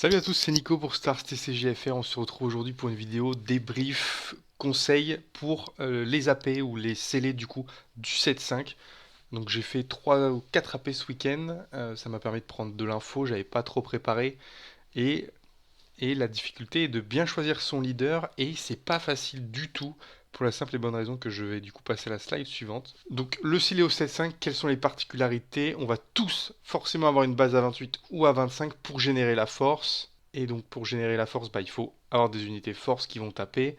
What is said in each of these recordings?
Salut à tous, c'est Nico pour Stars TCGFR. On se retrouve aujourd'hui pour une vidéo débrief conseil pour les AP ou les scellés du coup du 7.5. Donc j'ai fait 3 ou 4 AP ce week-end. Ça m'a permis de prendre de l'info, j'avais pas trop préparé. Et, et la difficulté est de bien choisir son leader et c'est pas facile du tout pour la simple et bonne raison que je vais du coup passer à la slide suivante. Donc le scellé au 7.5, quelles sont les particularités? On va tous forcément avoir une base à 28 ou à 25 pour générer la force. Et donc pour générer la force, il faut avoir des unités force qui vont taper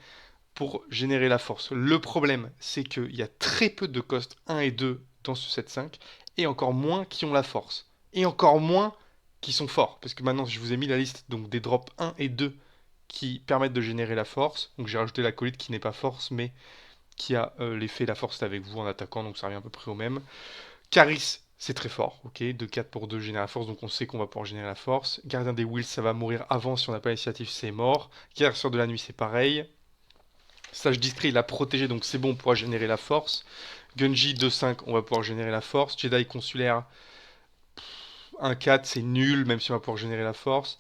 pour générer la force. Le problème, c'est qu'il y a très peu de cost 1 et 2 dans ce 7.5 et encore moins qui ont la force. Et encore moins qui sont forts. Parce que maintenant, je vous ai mis la liste donc des drops 1 et 2 qui permettent de générer la force. Donc j'ai rajouté l'acolyte qui n'est pas force, mais qui a l'effet la force avec vous en attaquant, donc ça revient à peu près au même. Caris, c'est très fort, ok, de 4 pour 2 génère la force, donc on sait qu'on va pouvoir générer la force. Gardien des Wills, ça va mourir avant, si on n'a pas l'initiative, c'est mort. Guerrier de la nuit, c'est pareil. Sage discret, il a protégé, donc c'est bon, on pourra générer la force. Gunji 2-5, on va pouvoir générer la force. Jedi consulaire 1-4, c'est nul, même si on va pouvoir générer la force.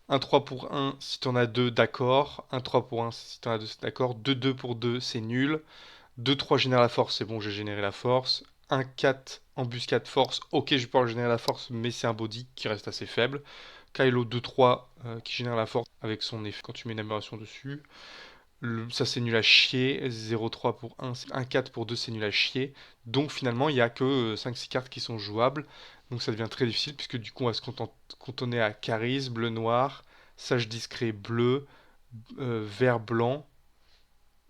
1-3 pour 1, si t'en as 2, d'accord. 1-3 pour 1, si t'en as 2, c'est d'accord. 2-2 pour 2, c'est nul. 2-3 génère la force, c'est bon, j'ai généré la force. 1-4 embuscade force, ok, je vais pouvoir générer la force, mais c'est un body qui reste assez faible. Kylo 2-3 qui génère la force avec son effet quand tu mets une amélioration dessus. Ça c'est nul à chier. 0-3 pour 1, 1-4 pour 2 c'est nul à chier. Donc finalement il n'y a que 5-6 cartes qui sont jouables. Donc ça devient très difficile puisque du coup on va se cantonner à charisme, bleu noir, sage discret bleu, vert blanc,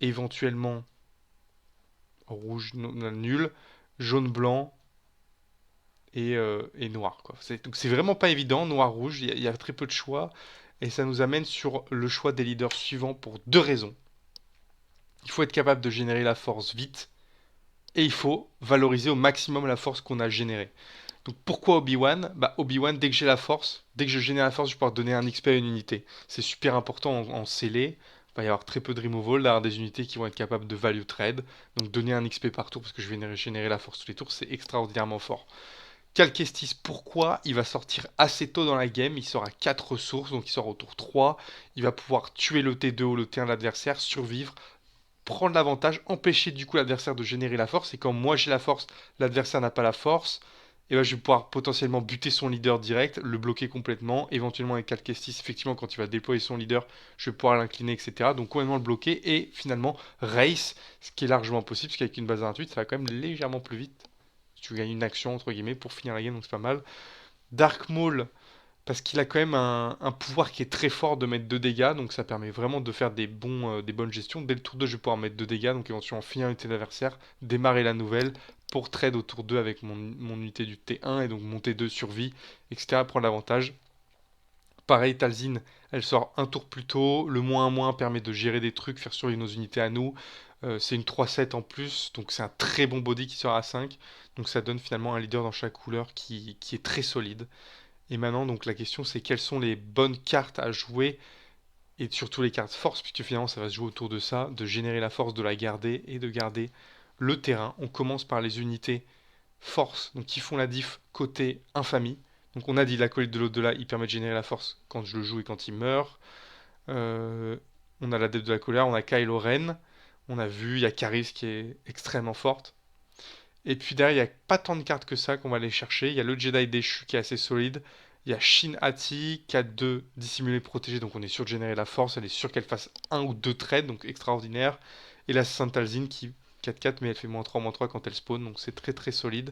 éventuellement rouge nul, jaune blanc et noir, quoi. Donc c'est vraiment pas évident, noir-rouge, il y a très peu de choix. Et ça nous amène sur le choix des leaders suivants pour deux raisons. Il faut être capable de générer la force vite et il faut valoriser au maximum la force qu'on a générée. Donc pourquoi Obi-Wan? Obi-Wan, dès que j'ai la force, dès que je génère la force, je vais pouvoir donner un XP à une unité. C'est super important en scellé. Il va y avoir très peu de removal, d'avoir des unités qui vont être capables de value trade. Donc donner un XP par tour parce que je vais générer la force tous les tours, c'est extraordinairement fort. Calquestis, pourquoi? Il va sortir assez tôt dans la game, il sort à 4 ressources, donc il sort au tour 3. Il va pouvoir tuer le T2 ou le T1 de l'adversaire, survivre, prendre l'avantage, empêcher du coup l'adversaire de générer la force. Et quand moi j'ai la force, l'adversaire n'a pas la force. Et ben, je vais pouvoir potentiellement buter son leader direct, le bloquer complètement. Éventuellement avec Calquestis, effectivement, quand il va déployer son leader, je vais pouvoir l'incliner, etc. Donc complètement le bloquer. Et finalement, race, ce qui est largement possible, parce qu'avec une base à 28, ça va quand même légèrement plus vite. Tu gagnes une action, entre guillemets, pour finir la game, donc c'est pas mal. Dark Maul, parce qu'il a quand même un pouvoir qui est très fort de mettre 2 dégâts, donc ça permet vraiment de faire des bonnes gestions. Dès le tour 2, je vais pouvoir mettre 2 dégâts, donc éventuellement finir l'unité de l'adversaire, démarrer la nouvelle, pour trade au tour 2 avec mon unité du T1, et donc mon T2 survie, etc. prendre l'avantage. Pareil, Talzin, elle sort un tour plus tôt, le moins permet de gérer des trucs, faire survivre nos unités à nous. C'est une 3-7 en plus, donc c'est un très bon body qui sort à 5. Donc ça donne finalement un leader dans chaque couleur qui est très solide. Et maintenant, donc la question c'est quelles sont les bonnes cartes à jouer et surtout les cartes force, puisque finalement ça va se jouer autour de ça, de générer la force, de la garder et de garder le terrain. On commence par les unités force, donc qui font la diff côté infamie. Donc on a dit l'acolyte de l'au-delà, il permet de générer la force quand je le joue et quand il meurt. Euh, on a l'adepte de la colère, on a Kylo Ren, on a vu, il y a Caris qui est extrêmement forte. Et puis derrière, il n'y a pas tant de cartes que ça qu'on va aller chercher. Il y a le Jedi déchu qui est assez solide. Il y a Shin Hati, 4-2, dissimulé protégé, donc on est sûr de générer la force. Elle est sûre qu'elle fasse un ou deux trades, donc extraordinaire. Et la Saint-Alzine qui 4-4, mais elle fait -3 quand elle spawn, donc c'est très très solide.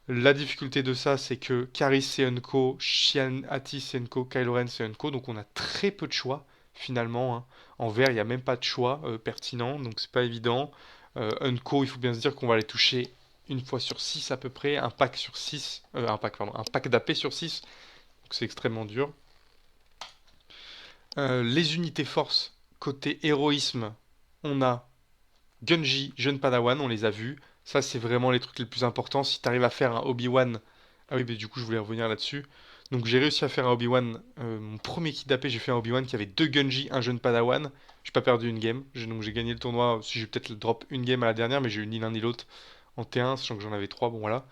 La difficulté de ça, c'est que Karis c'est Unco, Shin Hati c'est Unco, Kylo Ren c'est Unco, donc on a très peu de choix finalement, hein. En vert, il n'y a même pas de choix pertinent, donc c'est pas évident. Unco, il faut bien se dire qu'on va les toucher une fois sur 6 à peu près, un pack sur 6, un pack d'AP sur 6, donc c'est extrêmement dur. Les unités force, côté héroïsme, on a Gunji, jeune Padawan, on les a vus. Ça, c'est vraiment les trucs les plus importants. Si tu arrives à faire un Obi-Wan. Ah oui, mais du coup, je voulais revenir là-dessus. Donc, j'ai réussi à faire un Obi-Wan. Mon premier kit d'AP, j'ai fait un Obi-Wan qui avait deux Gunji, un jeune Padawan. J'ai pas perdu une game. Donc, j'ai gagné le tournoi. Si j'ai peut-être le drop une game à la dernière, mais j'ai eu ni l'un ni l'autre en T1, sachant que j'en avais trois. Bon, voilà.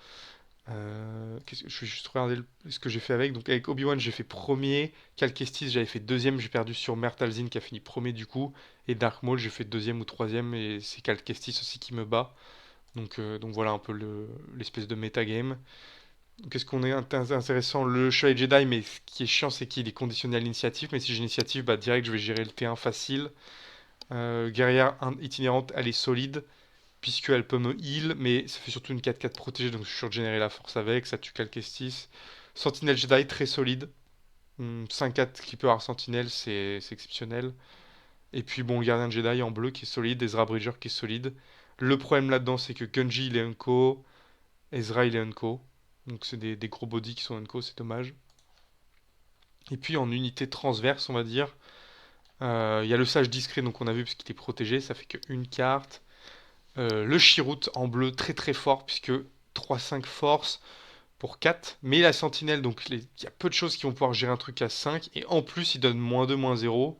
Je vais juste regarder ce que j'ai fait avec. Donc avec Obi-Wan, j'ai fait premier. Cal Kestis, j'avais fait deuxième. J'ai perdu sur Mertalzin qui a fini premier du coup. Et Dark Maul, j'ai fait deuxième ou troisième. Et c'est Cal Kestis aussi qui me bat. Donc voilà un peu l'espèce de metagame. Qu'est-ce qu'on est intéressant? Le Chevalier Jedi, mais ce qui est chiant, c'est qu'il est conditionné à l'initiative. Mais si j'ai l'initiative, bah direct, je vais gérer le T1 facile. Guerrière itinérante, elle est solide puisqu'elle peut me heal, mais ça fait surtout une 4-4 protégée, donc je suis sûr de générer la force avec, ça tue Cal Kestis. Sentinelle Jedi, très solide. 5-4 qui peut avoir Sentinelle, c'est exceptionnel. Et puis bon, le Gardien Jedi en bleu qui est solide, Ezra Bridger qui est solide. Le problème là-dedans, c'est que Gunji il est unco, Ezra il est unco. Donc c'est des gros bodies qui sont unco, c'est dommage. Et puis en unité transverse, on va dire, il y a le Sage discret, donc on a vu parce qu'il est protégé, ça fait qu'une carte. Le Chirrut en bleu, très très fort, puisque 3-5 force pour 4. Mais la sentinelle, donc il y a peu de choses qui vont pouvoir gérer un truc à 5. Et en plus, il donne -2, -0.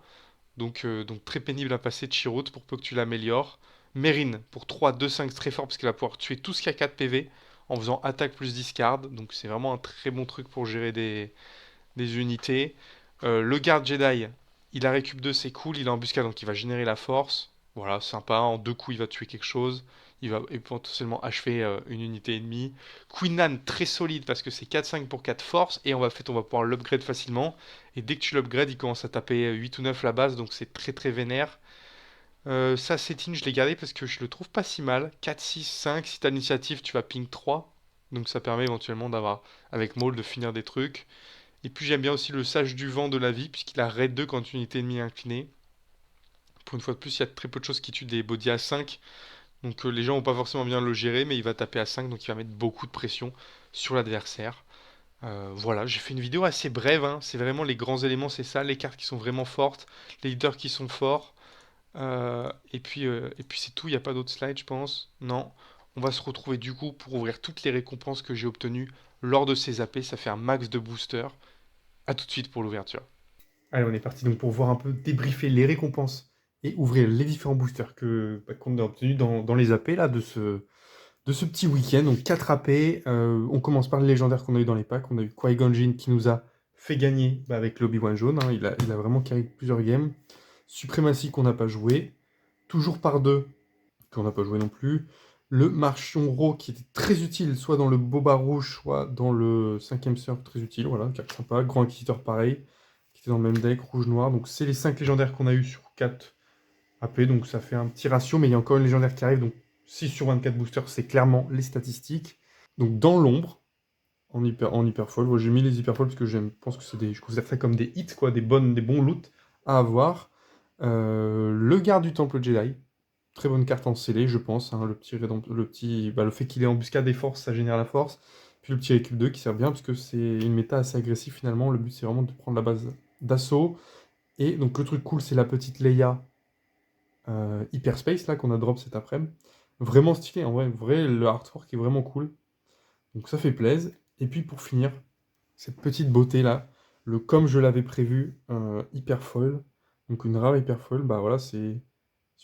Donc très pénible à passer de Chirrut pour peu que tu l'améliores. Mérine pour 3, 2, 5, très fort, parce qu'elle va pouvoir tuer tout ce qui a 4 PV en faisant attaque plus discard. Donc c'est vraiment un très bon truc pour gérer des unités. Le garde Jedi, il a récup 2, c'est cool. Il a embuscade, donc il va générer la force. Voilà, sympa. En 2 coups, il va tuer quelque chose. Il va potentiellement achever une unité ennemie. Queen Nan, très solide parce que c'est 4-5 pour 4 force. Et on va pouvoir l'upgrade facilement. Et dès que tu l'upgrades, il commence à taper 8 ou 9 la base. Donc c'est très très vénère. Ça, Setting, je l'ai gardé parce que je le trouve pas si mal. 4, 6, 5. Si t'as l'initiative, tu vas ping 3. Donc ça permet éventuellement d'avoir, avec Maul, de finir des trucs. Et puis j'aime bien aussi le Sage du Vent de la vie, puisqu'il a Raid 2 quand une unité ennemie est inclinée. Pour une fois de plus, il y a très peu de choses qui tuent des bodies à 5. Donc les gens vont pas forcément bien le gérer, mais il va taper à 5, donc il va mettre beaucoup de pression sur l'adversaire. Voilà, j'ai fait une vidéo assez brève, hein. C'est vraiment les grands éléments, c'est ça, les cartes qui sont vraiment fortes, les leaders qui sont forts. Et puis c'est tout, il n'y a pas d'autres slides, je pense. Non. On va se retrouver du coup pour ouvrir toutes les récompenses que j'ai obtenues lors de ces AP. Ça fait un max de boosters. A tout de suite pour l'ouverture. Allez, on est parti donc pour voir un peu débriefer les récompenses et ouvrir les différents boosters qu'on a obtenus dans les AP là, de ce petit week-end. Donc 4 AP. On commence par le légendaire qu'on a eu dans les packs. On a eu Qui-Gon Jinn qui nous a fait gagner avec l'Obi-Wan jaune, hein. Il a vraiment carré plusieurs games. Suprématie qu'on n'a pas joué. Toujours par deux qu'on n'a pas joué non plus. Le Marchion Ro qui était très utile, soit dans le Boba Rouge, soit dans le 5ème cercle, très utile. Voilà, carte sympa. Grand Inquisiteur pareil, qui était dans le même deck, rouge-noir. Donc c'est les 5 légendaires qu'on a eu sur 4 AP, donc ça fait un petit ratio, mais il y a encore une légendaire qui arrive, donc 6 sur 24 boosters, c'est clairement les statistiques. Donc dans l'ombre, en hyper foil, j'ai mis les hyper foil parce que pense que je considère ça comme des hits, quoi, des bons loots à avoir. Le garde du temple Jedi, très bonne carte en scellé, je pense, hein, le fait qu'il ait embuscade et force, ça génère la force. Puis le petit récup 2 qui sert bien, parce que c'est une méta assez agressive finalement. Le but c'est vraiment de prendre la base d'assaut. Et donc le truc cool, c'est la petite Leia Hyperspace là qu'on a drop cet après-midi. Vraiment stylé, en vrai, le artwork est vraiment cool. Donc ça fait plaisir. Et puis pour finir, cette petite beauté là, le comme je l'avais prévu, hyper foil. Donc une rare hyper foil, bah voilà, c'est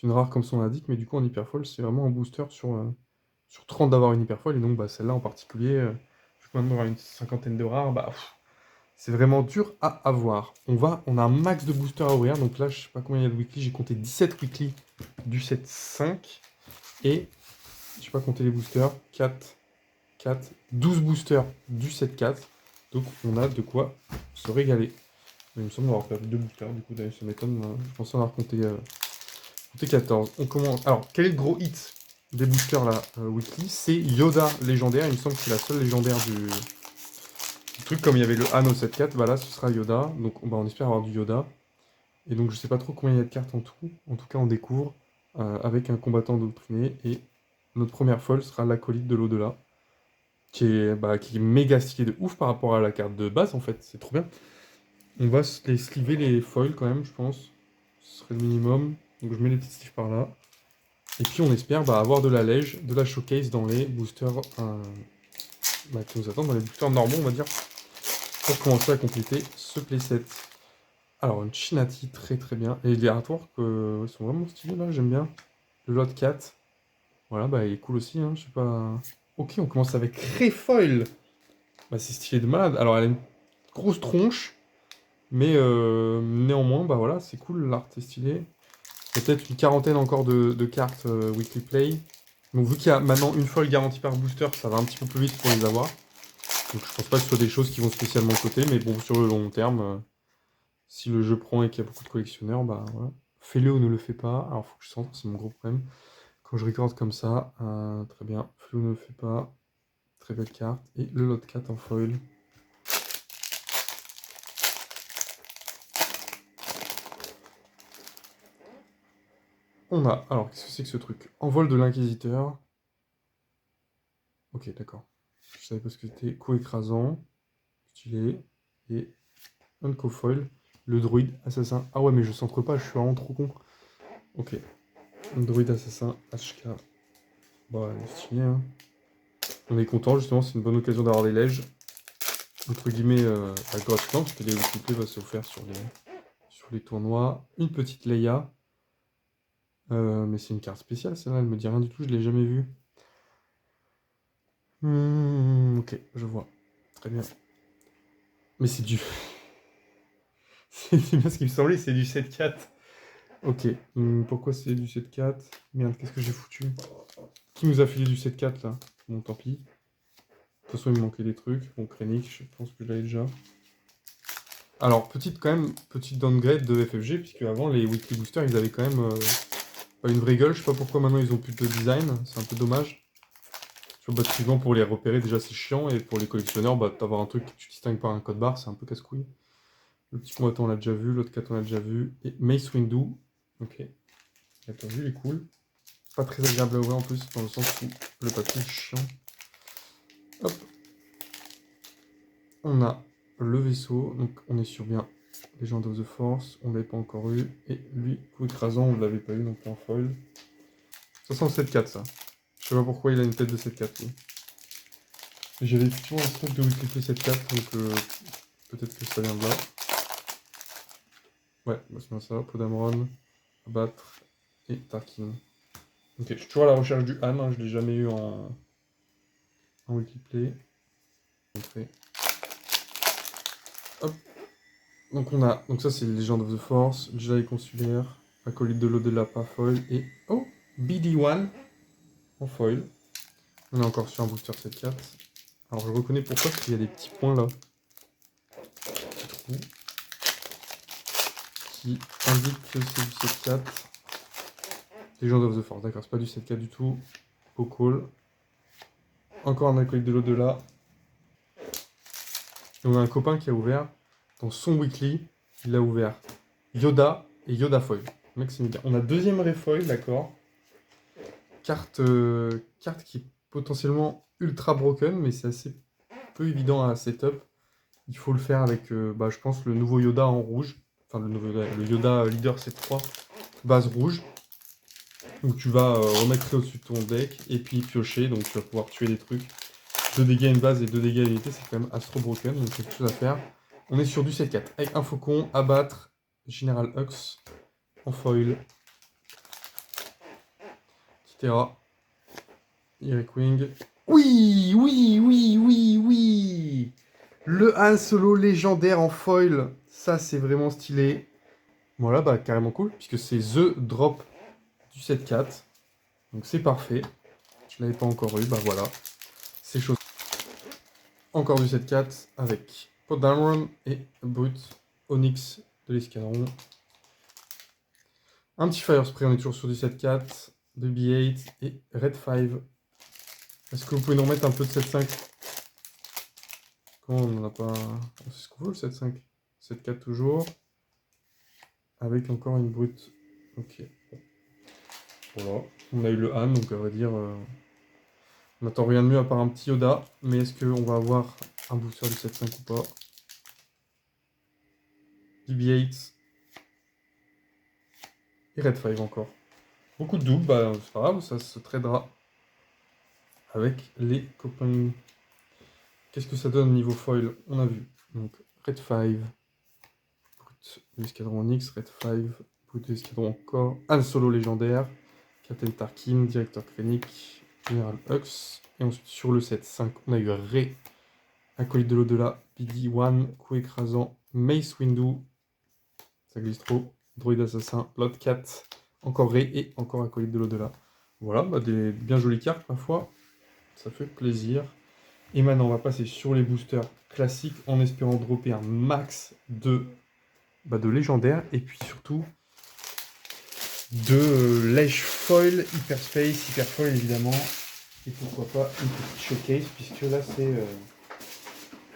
une rare comme son indique, mais du coup en hyper foil, c'est vraiment un booster sur 30 d'avoir une hyper foil. Et donc bah, celle-là en particulier, je peux même avoir une cinquantaine de rares, bah c'est vraiment dur à avoir. On a un max de boosters à ouvrir. Donc là, je sais pas combien il y a de weekly. J'ai compté 17 weekly du set 5. Et je sais pas compter les boosters. 4, 4, 12 boosters du set 4. Donc on a de quoi se régaler. Mais il me semble avoir perdu 2 boosters. Du coup, d'ailleurs, ça m'étonne. Je pensais en avoir compté 14. On commence. Alors, quel est le gros hit des boosters là, weekly? C'est Yoda légendaire. Il me semble que c'est la seule légendaire du truc. Comme il y avait le Han au 7-4, bah là ce sera Yoda. Donc on espère avoir du Yoda. Et donc je sais pas trop combien il y a de cartes en tout. En tout cas on découvre avec un combattant doctriné. Et notre première folle sera l'acolyte de l'au-delà. Qui est méga stylé de ouf par rapport à la carte de base en fait. C'est trop bien. On va les sliver les foils quand même je pense. Ce serait le minimum. Donc je mets les petites sleeves par là. Et puis on espère avoir de la lège, de la showcase dans les boosters qui nous attendent, dans les boosters normaux on va dire. Pour commencer à compléter ce playset. Alors, une Chinati, très très bien. Et les artworks sont vraiment stylés là, j'aime bien. Le Lot 4, voilà, bah il est cool aussi, hein, je sais pas. Ok, on commence avec Refoil. Bah, c'est stylé de malade. Alors, elle a une grosse tronche, mais néanmoins, bah voilà, c'est cool, l'art est stylé. Il y a peut-être une quarantaine encore de cartes Weekly Play. Donc, vu qu'il y a maintenant une folle garantie par booster, ça va un petit peu plus vite pour les avoir. Donc, je pense pas que ce soit des choses qui vont spécialement coter, mais bon, sur le long terme, si le jeu prend et qu'il y a beaucoup de collectionneurs, bah voilà. Fais-le ou ne le fais pas. Alors, faut que je sente, c'est mon gros problème. Quand je regarde comme ça, très bien. Fais-le ou ne le fais pas. Très belle carte. Et le lot 4 en foil. On a, alors qu'est-ce que c'est que ce truc? Envol de l'Inquisiteur. Ok, d'accord. Je savais pas ce que c'était. Coup écrasant. Stylé. Et un cofoil. Le druide assassin. Ah ouais, mais je centre pas, je suis vraiment trop con. Ok. Un druide assassin HK. Bah, stylé, hein. On est content, justement, c'est une bonne occasion d'avoir des lèges. Entre guillemets, gratuitement, parce que les multiplés va s'offrir sur les tournois. Une petite Leia. Mais c'est une carte spéciale, celle-là, elle me dit rien du tout, je l'ai jamais vue. Ok, je vois. Très bien. Mais c'est du... c'est bien ce qui me semblait, c'est du 7-4. Ok, pourquoi c'est du 7-4? Merde, qu'est-ce que j'ai foutu? Qui nous a filé du 7-4 là? Bon, tant pis. De toute façon, il me manquait des trucs. Bon, Krennic, je pense que je l'avais déjà. Alors, petite downgrade de FFG, puisque avant, les Weekly Boosters, ils avaient quand même pas une vraie gueule. Je sais pas pourquoi maintenant ils ont plus de design. C'est un peu dommage. Tu vois, bah, typiquement, pour les repérer, déjà, c'est chiant. Et pour les collectionneurs, bah, d'avoir un truc que tu distingues par un code barre, c'est un peu casse-couille. Le petit combattant, on l'a déjà vu. L'autre 4, on l'a déjà vu. Et Mace Windu. Ok. La tenue, il est cool. Pas très agréable à ouvrir en plus, dans le sens où le papier est chiant. Hop. On a le vaisseau. Donc, on est sur bien Legend of the Force. On ne l'avait pas encore eu. Et lui, coup écrasant, on ne l'avait pas eu non plus en foil. Ça sent le 7-4, ça. Je sais pas pourquoi il a une tête de 7-4, lui. J'avais effectivement un stock de Weekly 7-4, donc peut-être que ça vient de là. Ouais, bah c'est bien ça. Podamron, Abattre et Tarkin. Ok, je suis toujours à la recherche du Han, hein, je l'ai jamais eu en Wikiplay. Hop. Donc ça c'est Legend of the Force, Jedi consulaire, acolyte de l'au-delà pas foil et oh BD1 en foil. On est encore sur un booster 7-4. Alors je reconnais pourquoi parce qu'il y a des petits points là. Petits trous qui indiquent que c'est du 7-4. Legend of the Force, d'accord, c'est pas du 7-4 du tout. Au call. Encore un acolyte de l'au-delà. Et on a un copain qui a ouvert dans son weekly, il a ouvert Yoda et Yoda foil. Mec, c'est bien. On a deuxième refoil, d'accord. Carte qui est potentiellement ultra broken, mais c'est assez peu évident à setup. Il faut le faire avec, bah, je pense, le nouveau Yoda en rouge. Enfin, le Yoda Leader 7-3, base rouge. Donc tu vas remettre au-dessus de ton deck et puis piocher, donc tu vas pouvoir tuer des trucs. 2 dégâts une base et 2 dégâts à unité, c'est quand même astro broken, donc c'est quelque chose à faire. On est sur du 7-4, avec un faucon, abattre, General Hux, en foil, Kitera, Eric Wing. Oui, oui, oui, oui, oui. Le Han Solo légendaire en foil, ça c'est vraiment stylé. Voilà, bah carrément cool, puisque c'est The Drop du 7-4. Donc c'est parfait. Je l'avais pas encore eu, bah voilà. C'est chaud. Encore du 7-4 avec Pod Dameron et Brut Onyx de l'escadron. Un petit Fire Spray, on est toujours sur du 7-4, de B8 et Red 5. Est-ce que vous pouvez nous remettre un peu de 7-5? Comment on n'en a pas... C'est ce qu'on veut le 7-5. 7-4 toujours. Avec encore une brute. Ok. Voilà. On a eu le Han, donc à vrai dire... on n'attend rien de mieux à part un petit Yoda. Mais est-ce qu'on va avoir un booster du 7-5 ou pas? BB-8. Et Red 5 encore. Beaucoup de doubles, bah c'est pas grave, ça se tradera avec les copains. Qu'est-ce que ça donne niveau foil? On a vu. Donc Red 5, Brut de l'escadron Onyx, Red 5, Brut de l'escadron encore, Han Solo légendaire, Captain Tarkin, Directeur Krennic, General Hux. Et ensuite sur le 7-5, on a eu Rey Acolyte de l'au-delà, BD1, coup écrasant, Mace Windu, ça glisse trop, Droïde assassin, Blood Cat, encore Rey et encore Acolyte de l'au-delà. Voilà, bah des bien jolies cartes, ma foi, ça fait plaisir. Et maintenant, on va passer sur les boosters classiques en espérant dropper un max de légendaires et puis surtout de Lèche Foil, Hyperspace, Hyperfoil évidemment. Et pourquoi pas une petite showcase, puisque là c'est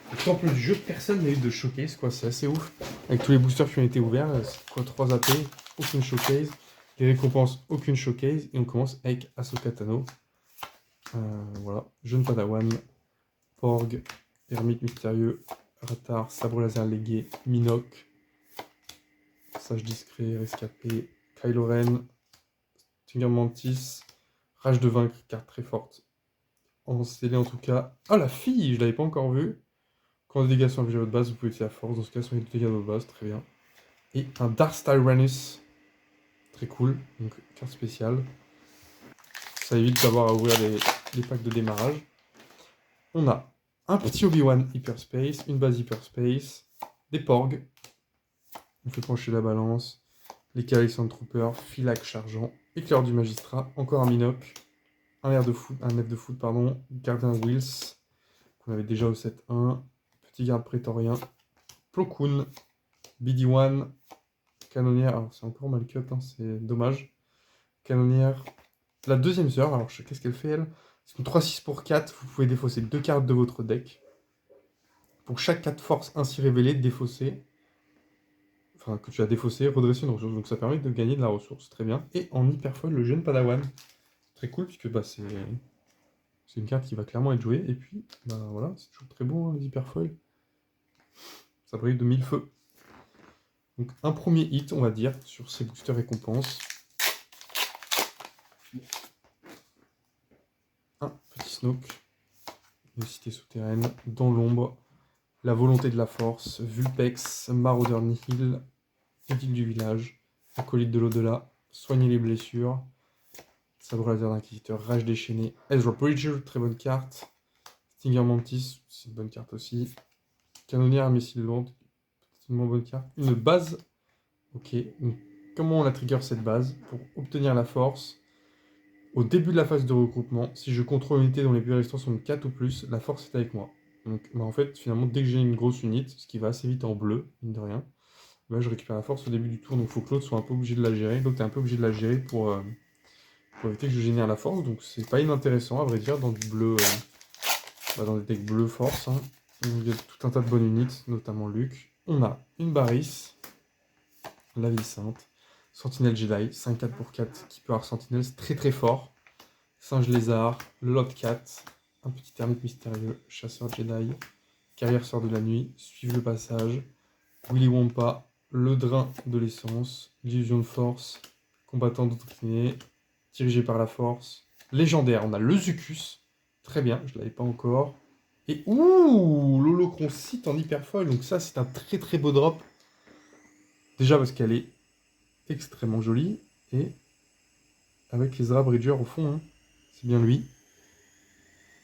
le temple du jeu, personne n'a eu de showcase, quoi, c'est assez ouf. Avec tous les boosters qui ont été ouverts, c'est quoi, 3 AP, aucune showcase. Les récompenses, aucune showcase. Et on commence avec Ahsoka Tano. Voilà, jeune Padawan, Porg, Ermite mystérieux, Ratar, Sabre laser légué, Minoc, Sage discret, Rescapé, Kylo Ren, Stinger Mantis, Rage de vaincre, carte très forte. En scellé en tout cas. Ah la fille, je l'avais pas encore vue. Quand les dégâts sont infligés à votre base, vous pouvez utiliser la force. Dans ce cas, sont les dégâts de votre base, très bien. Et un Darth Tyrannus, très cool, donc carte spéciale. Ça évite d'avoir à ouvrir les packs de démarrage. On a un petit Obi-Wan Hyperspace, une base Hyperspace, des Porgs. On fait pencher la balance. Les Calisand Troopers, Philax chargeant, Éclair du Magistrat, encore un Minoc, un F de foot, pardon, Gardien Wills, qu'on avait déjà au 7-1, petit garde prétorien, Plo Koon, BD1, Canonnière, alors c'est encore mal cut, hein, c'est dommage. Canonnière, la deuxième sœur, alors qu'est-ce qu'elle fait elle? C'est une 3-6 pour 4, vous pouvez défausser 2 cartes de votre deck. Pour chaque 4 forces ainsi révélées, défausser, enfin que tu as défaussé, redresser une ressource, donc ça permet de gagner de la ressource, très bien. Et en hyperfoil, le jeune Padawan, très cool, puisque bah, c'est une carte qui va clairement être jouée, et puis bah, voilà, c'est toujours très beau hein, les hyperfoils. Ça brille de mille feux. Donc un premier hit, on va dire, sur ces boosters récompenses. Un petit Snoke, une cité souterraine, dans l'ombre, la volonté de la force, Vulpex, Marauder Nihil, Idylle du village, Acolyte de l'au-delà, soigner les blessures, Sabre laser d'inquisiteur, Rage déchaîné, Ezra Bridger, très bonne carte, Stinger Mantis, c'est une bonne carte aussi, Canonnière, missile lourde, c'est une moins bonne carte, une base, ok, donc comment on la trigger cette base? Pour obtenir la force, au début de la phase de regroupement, si je contrôle une unité dont les plus restants sont de 4 ou plus, la force est avec moi. Donc bah, en fait, finalement, dès que j'ai une grosse unité, ce qui va assez vite en bleu, mine de rien, bah, je récupère la force au début du tour, donc il faut que l'autre soit un peu obligé de la gérer. L'autre est un peu obligé de la gérer pour éviter que je génère la force, donc c'est pas inintéressant à vrai dire dans du bleu, dans des decks bleus force. Hein. Il y a tout un tas de bonnes unités, notamment Luke. On a une Barriss, la Ville Sainte, Sentinelle Jedi, 5-4 pour 4, qui peut avoir Sentinelle, c'est très très fort. Singe Lézard, le Lot Cat, un petit ermite mystérieux, Chasseur Jedi, Carrière Sœur de la Nuit, Suivre le passage, Willy Wampa, le Drain de l'essence, l'illusion de force, Combattant doctriné, Dirigé par la force, Légendaire, on a le Zucus, très bien, je ne l'avais pas encore. Et ouh, l'Holocron Sith en hyperfoil, donc ça c'est un très très beau drop. Déjà parce qu'elle est extrêmement jolie, et avec les Bridger au fond, hein. C'est bien lui.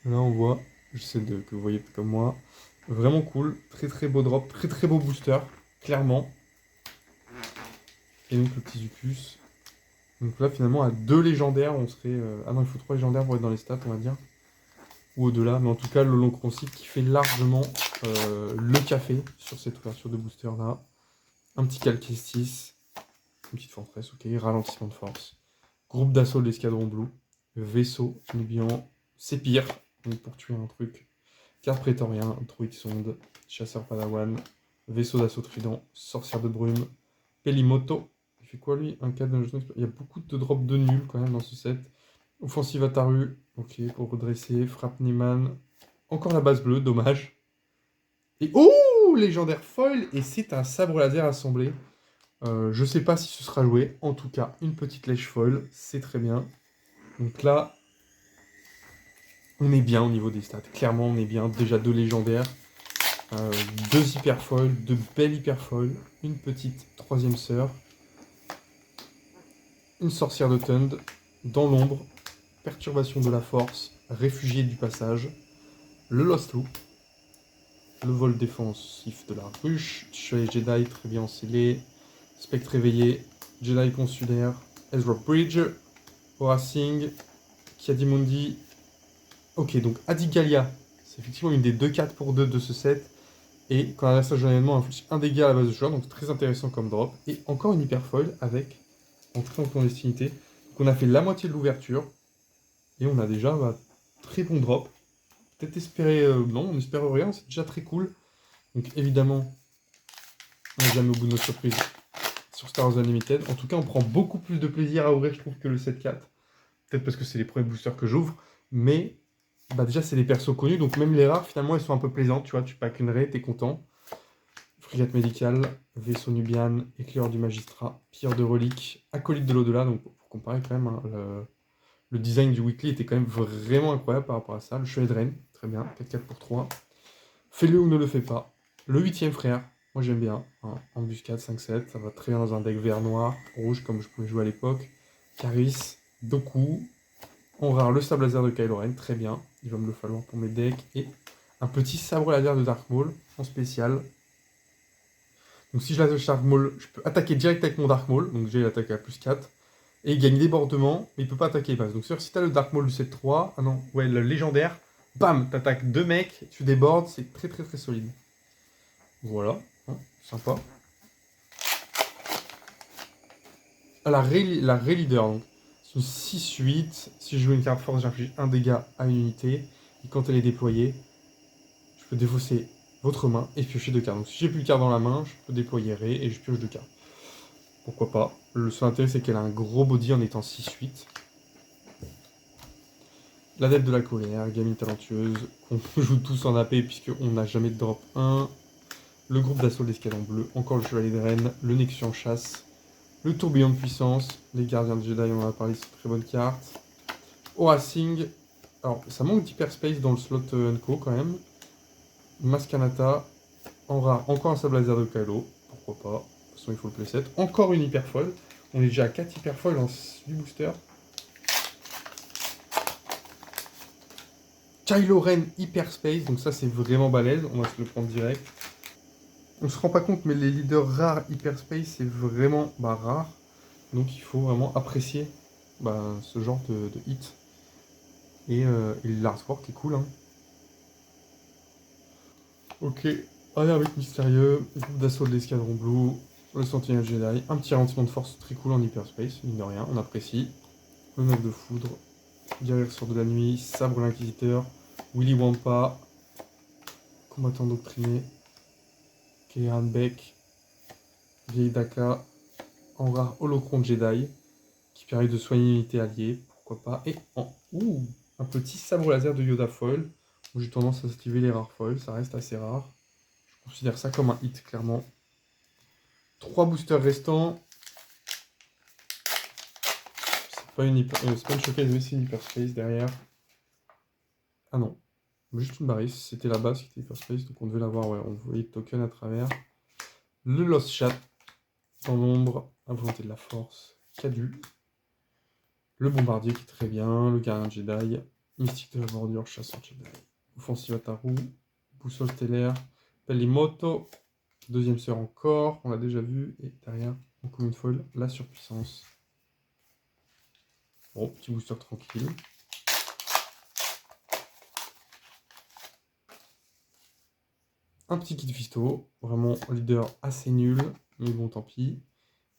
Là on voit, je sais que vous voyez comme moi, vraiment cool, très très beau drop, très très beau booster, clairement. Et donc le petit Zucus. Donc là finalement à 2 légendaires, on serait... Ah non, il faut 3 légendaires pour être dans les stats, on va dire. Ou au-delà, mais en tout cas le long Croncyte qui fait largement le café sur cette ouverture de booster là. Un petit Calquestis, une petite forteresse, ok, ralentissement de force. Groupe d'assaut de l'escadron blue, vaisseau nubian, c'est pire, donc pour tuer un truc. Carte prétorien, druide sonde, chasseur padawan, vaisseau d'assaut trident, sorcière de brume, Pelimoto. Il fait quoi lui? Un 4 d'un jeu. Il y a beaucoup de drops de nuls quand même dans ce set. Offensive Ataru, ok, pour redresser. Frappe Neiman. Encore la base bleue, dommage. Et oh, légendaire foil, et c'est un sabre laser assemblé. Je sais pas si ce sera joué. En tout cas, une petite lèche foil, c'est très bien. Donc là, on est bien au niveau des stats. Clairement, on est bien. Déjà 2 légendaires. 2 hyperfoils, 2 belles hyperfoils, une petite troisième sœur, une sorcière de Tund, dans l'ombre, perturbation de la force, réfugié du passage, le Lost Loop, le vol défensif de la ruche, Chevalier Jedi, très bien scellé, Spectre éveillé, Jedi consulaire, Ezra Bridge, Aura Singh, Kiadimundi. Ok, donc Adigalia, c'est effectivement une des 2 4 pour 2 de ce set. Et quand l'adversaire journalièrement inflige un dégât à la base de joueur, donc c'est très intéressant comme drop. Et encore une hyperfoil avec entrée en clandestinité. Donc on a fait la moitié de l'ouverture. Et on a déjà très bon drop. Peut-être espérer... non, on espère rien, c'est déjà très cool. Donc évidemment, on n'est jamais au bout de notre surprise sur Star Wars Unlimited. En tout cas, on prend beaucoup plus de plaisir à ouvrir, je trouve, que le 7-4. Peut-être parce que c'est les premiers boosters que j'ouvre. Mais déjà, c'est les persos connus. Donc même les rares, finalement, elles sont un peu plaisantes. Tu vois, tu packs une raid, t'es content. Frégate médicale, vaisseau nubian, éclaireur du magistrat, pire de relique, acolyte de l'au-delà. Donc pour comparer quand même, hein, le design du weekly était quand même vraiment incroyable par rapport à ça. Le chevalier de Rennes, très bien, 4-4 pour 3. Fais-le ou ne le fais pas. Le 8ème frère, moi j'aime bien. Hein, embuscade 5-7, ça va très bien dans un deck vert noir, rouge comme je pouvais jouer à l'époque. Caris, Doku. En rare, le sabre laser de Kylo Ren, très bien. Il va me le falloir pour mes decks. Et un petit sabre laser de Dark Maul en spécial. Donc si je lâche Dark Maul, je peux attaquer direct avec mon Dark Maul. Donc j'ai l'attaque à plus 4. Et il gagne débordement, mais il peut pas attaquer les bases. Donc si tu as le Dark Maul du 7-3, ah non, ouais, le légendaire, bam, t'attaques 2 mecs, tu débordes, c'est très très très solide. Voilà, hein, sympa. Ah, la Ray Leader, donc. C'est une 6-8. Si je joue une carte force, j'inflige un dégât à une unité. Et quand elle est déployée, je peux défausser votre main et piocher 2 cartes. Donc si j'ai plus de cartes dans la main, je peux déployer Ray et je pioche 2 cartes. Pourquoi pas. Le seul intérêt, c'est qu'elle a un gros body en étant 6-8. L'adepte de la colère, gamine talentueuse, qu'on joue tous en AP puisqu'on n'a jamais de drop 1. Le groupe d'assaut de l'escadron bleu, encore le chevalier de Rennes, le Nexus en chasse, le tourbillon de puissance, les gardiens de Jedi, on en a parlé, c'est une très bonne carte. Aura Singh, alors ça manque d'hyperspace dans le slot Unco quand même. Maskanata, en rare, encore un sable laser de Kylo, pourquoi pas, de toute façon il faut le playset. Encore une hyperfoil, on est déjà à 4 hyperfoils en 8 boosters. Kylo Ren Hyperspace, donc ça c'est vraiment balèze, on va se le prendre direct. On se rend pas compte, mais les leaders rares Hyperspace c'est vraiment rare. Donc il faut vraiment apprécier ce genre de hit. Et l'artwork est cool. Hein. Ok, allez avec Mystérieux, groupe d'assaut de l'escadron bleu, le Sentinelle Jedi, un petit ralentissement de force très cool en Hyperspace, mine de rien, on apprécie. Le 9 de foudre, guerrier sort de la nuit, sabre l'inquisiteur, Willy Wampa, combattant doctriné, Kéhan Beck, vieille Daka, en rare Holocron Jedi, qui permet de soigner une unité alliée, pourquoi pas. Et un petit sabre laser de Yoda Foil, où j'ai tendance à esquiver les rares foils, ça reste assez rare. Je considère ça comme un hit, clairement. 3 boosters restants. C'est pas une showcase, mais c'est une hyperspace derrière. Ah non, juste une Baris, c'était la base qui était hyperspace, donc on devait l'avoir, ouais, on voyait le token à travers. Le Lost Chat, dans l'ombre, à volonté de la force, Cadu. Le bombardier qui est très bien, le gardien Jedi, mystique de la bordure, chasseur Jedi. Offensive Ataru, boussole stellaire, Pelimoto, deuxième sœur encore, on l'a déjà vu, et derrière, encore une fois, la surpuissance. Bon, petit booster tranquille. Un petit kit Fisto, vraiment leader assez nul, mais bon tant pis.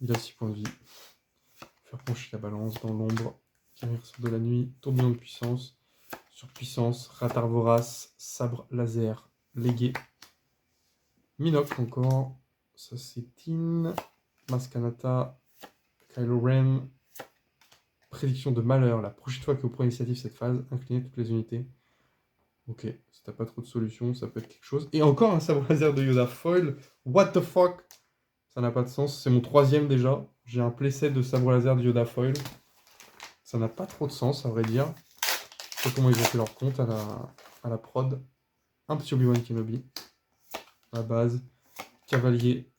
Il a 6 points de vie. Faire pencher la balance dans l'ombre, carrière sur de la nuit, tourbillon de puissance, surpuissance, radar vorace, sabre laser, légué. Minoc encore, ça c'est Tin, Maskanata, Kylo Ren, prédiction de malheur, la prochaine fois que vous prenez l'initiative cette phase, inclinez toutes les unités. Ok, si t'as pas trop de solutions, ça peut être quelque chose. Et encore un sabre laser de Yoda Foil, what the fuck? Ça n'a pas de sens, c'est mon 3ème déjà. J'ai un playset de sabre laser de Yoda Foil. Ça n'a pas trop de sens à vrai dire. Je sais pas comment ils ont fait leur compte à la prod. Un petit Obi-Wan Kenobi. La base. Cavalier.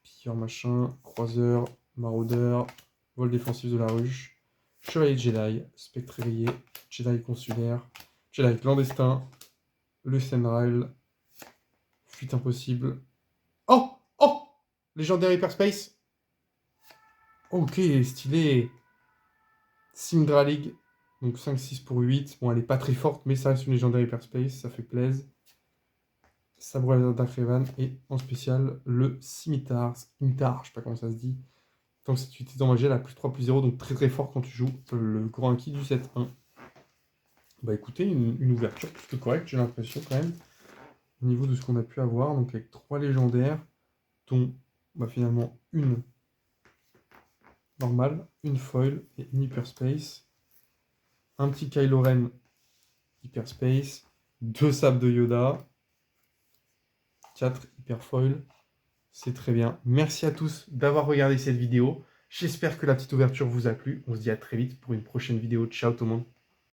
Pilleur machin. Croiseur. Maraudeur. Vol défensif de la ruche. Chevalier de Jedi. Spectre réveillé. Jedi consulaire. Jedi clandestin. Le Senrail. Fuite impossible. Oh! Oh! Légendaire Hyperspace. Ok, stylé. Simdralig. Donc 5-6 pour 8. Bon, elle est pas très forte, mais ça reste une légendaire Hyperspace. Ça fait plaisir. Sabre d'Akrevan. Et en spécial, le Scimitar. Scimitar, je sais pas comment ça se dit. Donc cette unité en magie, elle a +3/+0. Donc très très fort quand tu joues le grand kit du 7-1. Bah écoutez, une ouverture plutôt correcte, j'ai l'impression quand même. Au niveau de ce qu'on a pu avoir. Donc avec 3 légendaires, dont bah, finalement une normale, une foil et une hyperspace. Un petit Kylo Ren hyperspace. 2 sables de Yoda. 4 hyperfoil. C'est très bien. Merci à tous d'avoir regardé cette vidéo. J'espère que la petite ouverture vous a plu. On se dit à très vite pour une prochaine vidéo. Ciao tout le monde.